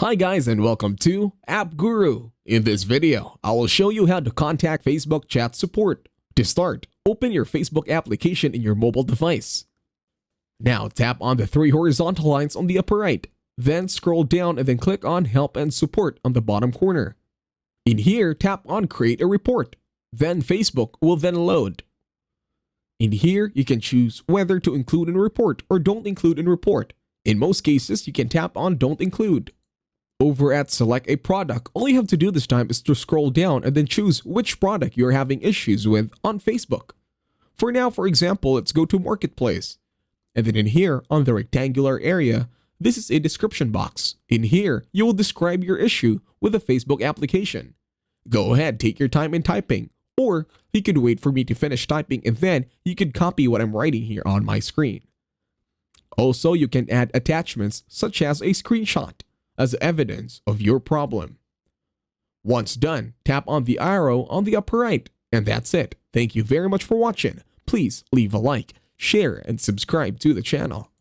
Hi guys and welcome to App Guru. In this video, I will show you how to contact Facebook chat support. To start, open your Facebook application in your mobile device. Now tap on the three horizontal lines on the upper right. Then scroll down and then click on Help and Support on the bottom corner. In here, tap on Create a Report. Then Facebook will then load. In here, you can choose whether to include in report or don't include in report. In most cases, you can tap on Don't Include. Over at Select a Product, all you have to do this time is to scroll down and then choose which product you're having issues with on Facebook. For now, for example, let's go to Marketplace. And then in here, on the rectangular area, this is a description box. In here, you will describe your issue with the Facebook application. Go ahead, take your time in typing. Or you could wait for me to finish typing and then you could copy what I'm writing here on my screen. Also, you can add attachments such as a screenshot as evidence of your problem. Once done, tap on the arrow on the upper right, and that's it. Thank you very much for watching. Please leave a like, share, and subscribe to the channel.